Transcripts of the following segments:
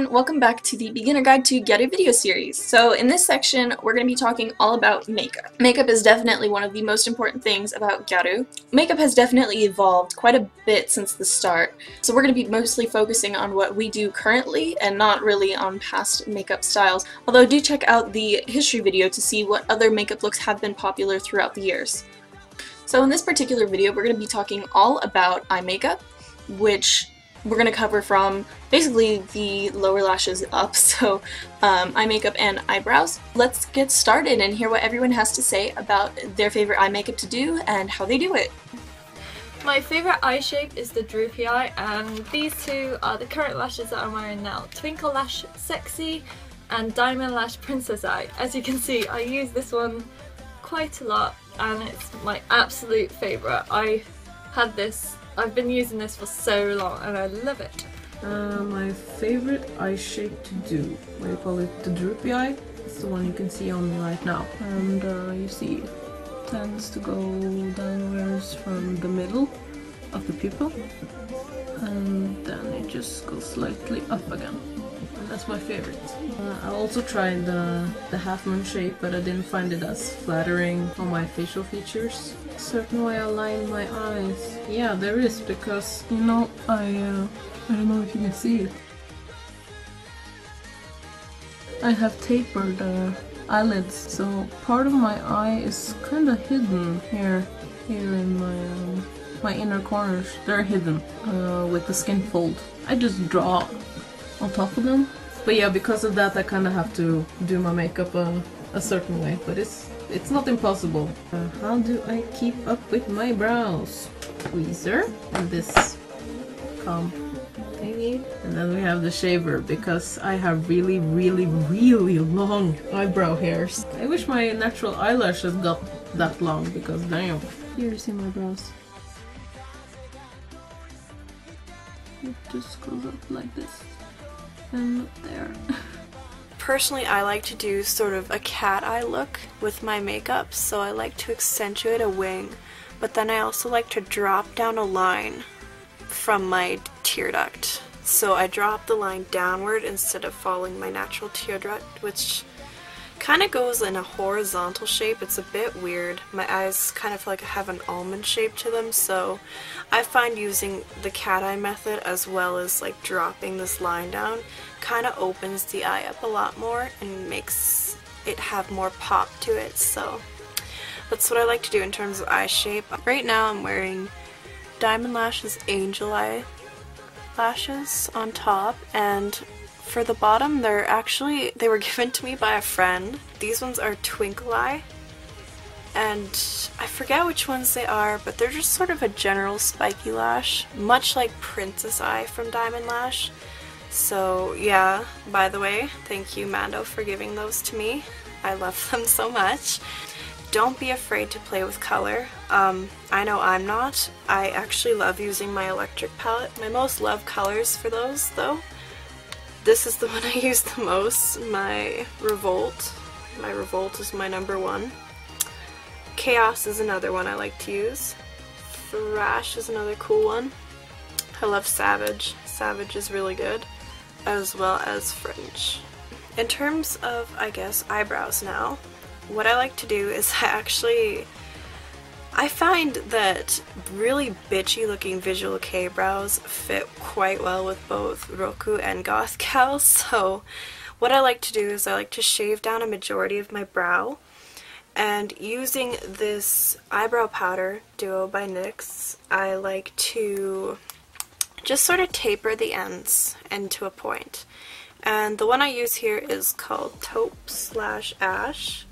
everyone, welcome back to the Beginner Guide to Gyaru video series. So in this section, we're going to be talking all about makeup. Makeup is definitely one of the most important things about Gyaru. Makeup has definitely evolved quite a bit since the start, so we're going to be mostly focusing on what we do currently and not really on past makeup styles, although do check out the history video to see what other makeup looks have been popular throughout the years. So in this particular video, we're going to be talking all about eye makeup, which we're going to cover from basically the lower lashes up, so eye makeup and eyebrows. Let's get started and hear what everyone has to say about their favorite eye makeup to do and how they do it. My favourite eye shape is the droopy eye, and these two are the current lashes that I'm wearing now. Twinkle Lash Sexy and Diamond Lash Princess Eye. As you can see, I use this one quite a lot and it's my absolute favourite. I've been using this for so long and I love it. My favorite eye shape to do, what do you call it, the droopy eye? It's the one you can see on me right now. And you see it tends to go downwards from the middle of the pupil. And then it just goes slightly up again. And that's my favorite. I also tried the half moon shape, but I didn't find it as flattering on my facial features. Certain way I line my eyes. Yeah, there is, because, you know, I don't know if you can see it. I have tapered eyelids, so part of my eye is kind of hidden here in my inner corners. They're hidden with the skin fold. I just draw on top of them. But yeah, because of that I kind of have to do my makeup a certain way, but it's not impossible. How do I keep up with my brows? Tweezer and this comb thingy. And then we have the shaver, because I have really long eyebrow hairs. I wish my natural eyelashes got that long, because damn. Here you see my brows. It just goes up like this. And up there. Personally, I like to do sort of a cat eye look with my makeup, so I like to accentuate a wing, but then I also like to drop down a line from my tear duct. So I drop the line downward instead of following my natural tear duct, which kind of goes in a horizontal shape. It's a bit weird. My eyes kind of like have an almond shape to them, so I find using the cat eye method as well as like dropping this line down kind of opens the eye up a lot more and makes it have more pop to it. So that's what I like to do in terms of eye shape. Right now I'm wearing Diamond Lash's Angel Eye lashes on top, and for the bottom they were given to me by a friend. These ones are Twinkle Eye, and I forget which ones they are, but they're just sort of a general spiky lash, much like Princess Eye from Diamond Lash. So yeah, by the way, thank you Mando for giving those to me. I love them so much. Don't be afraid to play with color. I know I'm not. I actually love using my electric palette. My most loved colors for those though, this is the one I use the most, my Revolt. My Revolt is my number one. Chaos is another one I like to use. Thrash is another cool one. I love Savage. Savage is really good, as well as Fringe. In terms of, I guess, eyebrows now, what I like to do is I find that really bitchy looking Visual Kei brows fit quite well with both Roku and Goth Gal, so what I like to do is I like to shave down a majority of my brow, and using this eyebrow powder, Duo by NYX, I like to just sort of taper the ends into a point. And the one I use here is called Taupe/Ash,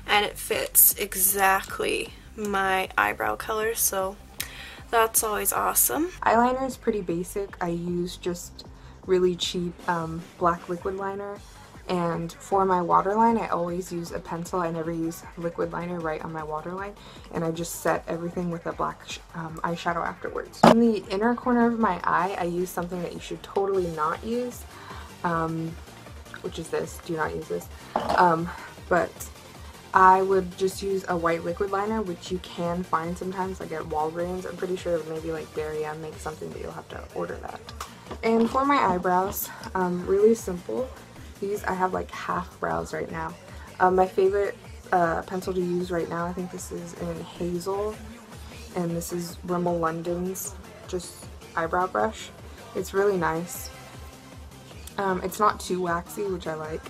and it fits exactly my eyebrow color, so that's always awesome. Eyeliner is pretty basic. I use just really cheap black liquid liner, and for my waterline I always use a pencil. I never use liquid liner right on my waterline, and I just set everything with a black eyeshadow afterwards. In the inner corner of my eye I use something that you should totally not use, which is this. Do not use this. But I would just use a white liquid liner, which you can find sometimes like at Walgreens. I'm pretty sure maybe like Barry M makes something, but you'll have to order that. And for my eyebrows, really simple. These, I have like half brows right now. My favorite pencil to use right now, I think this is in Hazel, and this is Rimmel London's just eyebrow brush. It's really nice. It's not too waxy, which I like.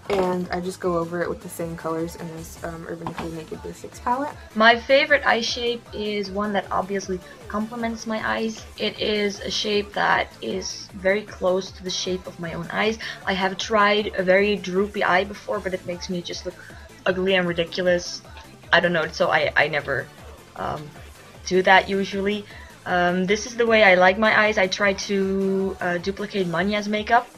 And I just go over it with the same colors in this Urban Decay Naked Basics palette. My favorite eye shape is one that obviously complements my eyes. It is a shape that is very close to the shape of my own eyes. I have tried a very droopy eye before, but it makes me just look ugly and ridiculous. I don't know, so I never do that usually. This is the way I like my eyes. I try to duplicate Manya's makeup.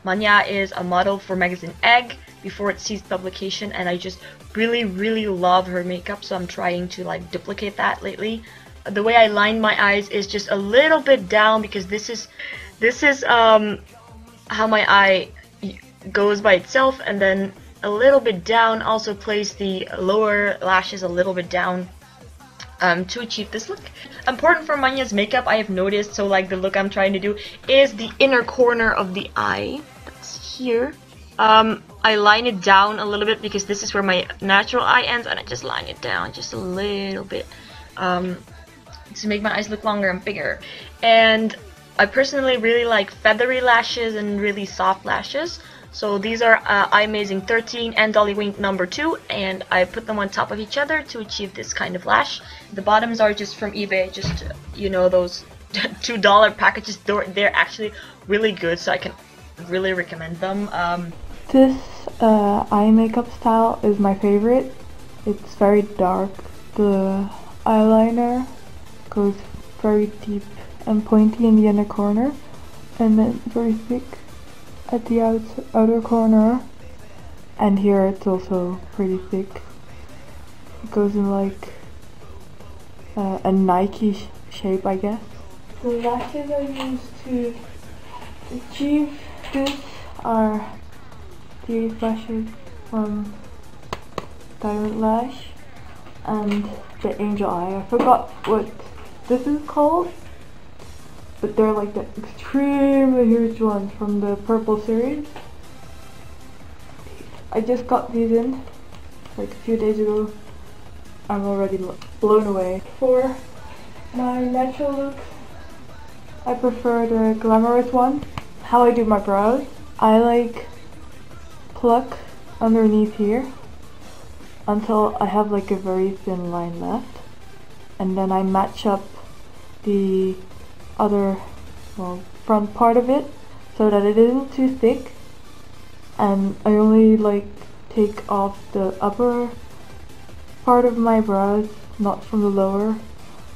Manya is a model for magazine Egg before it ceased publication, and I just really love her makeup, so I'm trying to like duplicate that lately. The way I line my eyes is just a little bit down, because this is how my eye goes by itself, and then a little bit down. Also place the lower lashes a little bit down to achieve this look. Important for Manya's makeup, I have noticed, so like the look I'm trying to do is the inner corner of the eye. That's here. I line it down a little bit because this is where my natural eye ends, and I just line it down just a little bit to make my eyes look longer and bigger. And I personally really like feathery lashes and really soft lashes. So these are Eyemazing 13 and Dolly Wink number 2, and I put them on top of each other to achieve this kind of lash. The bottoms are just from eBay, just, you know, those $2 packages. They're actually really good, so I can really recommend them. This eye makeup style is my favorite. It's very dark. The eyeliner goes very deep and pointy in the inner corner, and then very thick at the outer corner, and here it's also pretty thick. It goes in like a Nike shape, I guess. The lashes I use to achieve this are these lashes from Diamond Lash and the Angel Eye. I forgot what this is called, but they're like the extremely huge ones from the purple series. I just got these in like a few days ago. I'm already blown away. For my natural look, I prefer the glamorous one. How I do my brows, I like pluck underneath here until I have like a very thin line left, and then I match up the other, well, front part of it so that it isn't too thick, and I only like take off the upper part of my brows, not from the lower.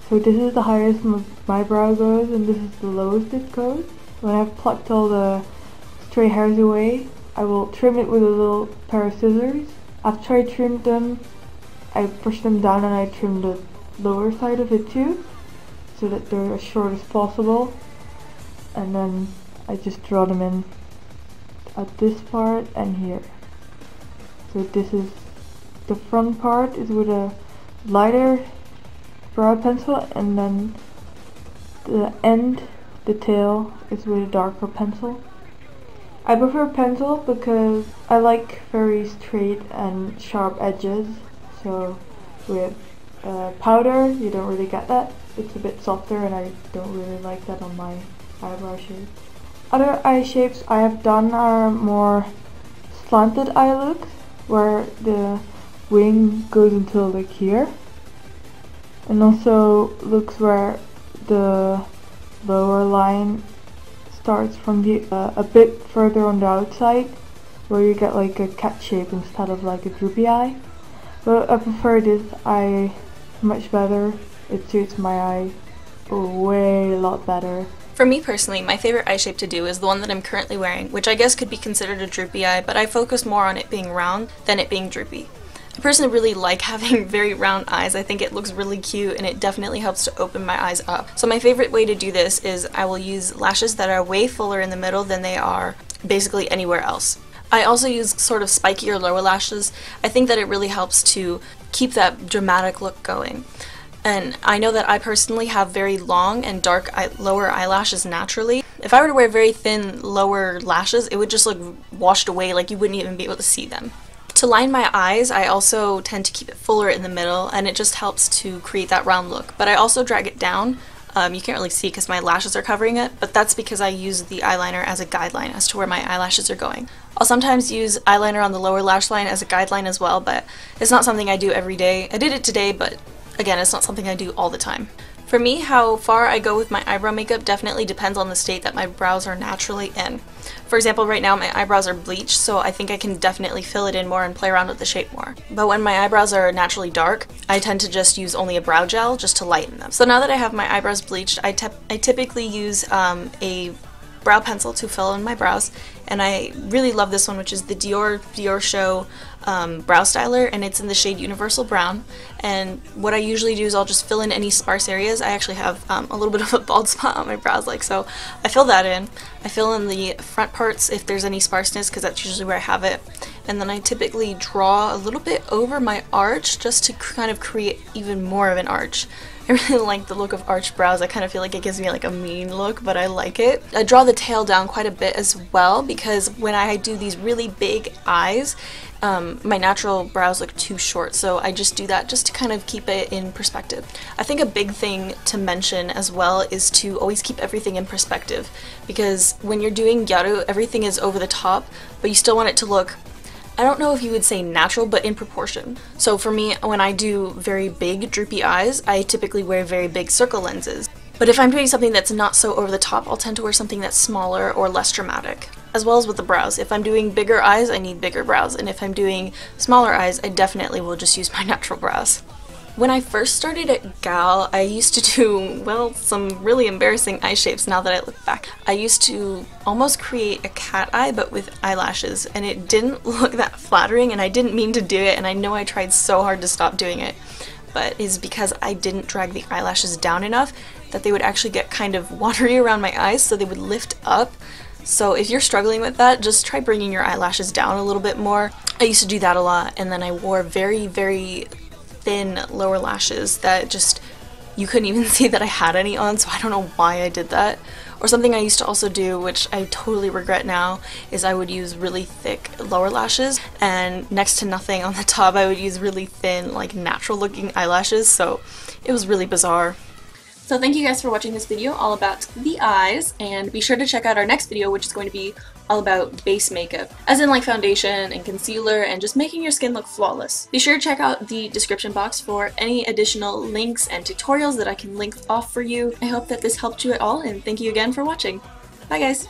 So this is the highest my brow goes, and this is the lowest it goes. When I've plucked all the stray hairs away, I will trim it with a little pair of scissors. After I trimmed them, I push them down and I trim the lower side of it too, so that they're as short as possible. And then I just draw them in at this part and here. So this is the front part is with a lighter brow pencil, and then the end, the tail, is with a darker pencil. I prefer pencil because I like very straight and sharp edges, so with powder you don't really get that. It's a bit softer and I don't really like that on my eyebrow shape. Other eye shapes I have done are more slanted eye looks, where the wing goes until like here, and also looks where the lower line starts from the a bit further on the outside, where you get like a cat shape instead of like a droopy eye. But I prefer this eye much better. It suits my eye way a lot better. For me personally, my favorite eye shape to do is the one that I'm currently wearing, which I guess could be considered a droopy eye, but I focus more on it being round than it being droopy. I personally really like having very round eyes. I think it looks really cute and it definitely helps to open my eyes up. So my favorite way to do this is I will use lashes that are way fuller in the middle than they are basically anywhere else. I also use sort of spikier lower lashes. I think that it really helps to keep that dramatic look going. And I know that I personally have very long and dark lower eyelashes naturally, If I were to wear very thin lower lashes, it would just look washed away, like you wouldn't even be able to see them. To line my eyes, I also tend to keep it fuller in the middle, and it just helps to create that round look. But I also drag it down. You can't really see because my lashes are covering it, but that's because I use the eyeliner as a guideline as to where my eyelashes are going. I'll sometimes use eyeliner on the lower lash line as a guideline as well, but it's not something I do every day. I did it today, but again, it's not something I do all the time. For me, how far I go with my eyebrow makeup definitely depends on the state that my brows are naturally in. For example, right now my eyebrows are bleached, so I think I can definitely fill it in more and play around with the shape more. But when my eyebrows are naturally dark, I tend to just use only a brow gel just to lighten them. So now that I have my eyebrows bleached, I typically use a brow pencil to fill in my brows, and I really love this one, which is the Dior Show brow styler, and it's in the shade Universal Brown. And what I usually do is I'll just fill in any sparse areas. I actually have a little bit of a bald spot on my brows, so I fill that in. I fill in the front parts if there's any sparseness, because that's usually where I have it. And then I typically draw a little bit over my arch just to kind of create even more of an arch. I really like the look of arched brows. I kind of feel like it gives me like a mean look, but I like it. I draw the tail down quite a bit as well, because when I do these really big eyes, my natural brows look too short, so I just do that just to kind of keep it in perspective. I think a big thing to mention as well is to always keep everything in perspective, because when you're doing gyaru, everything is over the top, but you still want it to look, I don't know if you would say natural, but in proportion. So for me, when I do very big droopy eyes, I typically wear very big circle lenses. But if I'm doing something that's not so over the top, I'll tend to wear something that's smaller or less dramatic. As well as with the brows. If I'm doing bigger eyes, I need bigger brows, and if I'm doing smaller eyes, I definitely will just use my natural brows. When I first started at Gal, I used to do, well, some really embarrassing eye shapes now that I look back. I used to almost create a cat eye, but with eyelashes, and it didn't look that flattering, and I didn't mean to do it, and I know I tried so hard to stop doing it. But it's because I didn't drag the eyelashes down enough that they would actually get kind of watery around my eyes, so they would lift up. So if you're struggling with that, just try bringing your eyelashes down a little bit more. I used to do that a lot, and then I wore very, very thin lower lashes that just, you couldn't even see that I had any on, so I don't know why I did that. Or something I used to also do, which I totally regret now, is I would use really thick lower lashes, and next to nothing on the top I would use really thin, like natural looking eyelashes, so it was really bizarre. So thank you guys for watching this video all about the eyes, and be sure to check out our next video, which is going to be all about base makeup, as in like foundation and concealer and just making your skin look flawless. Be sure to check out the description box for any additional links and tutorials that I can link off for you. I hope that this helped you at all, and thank you again for watching. Bye guys!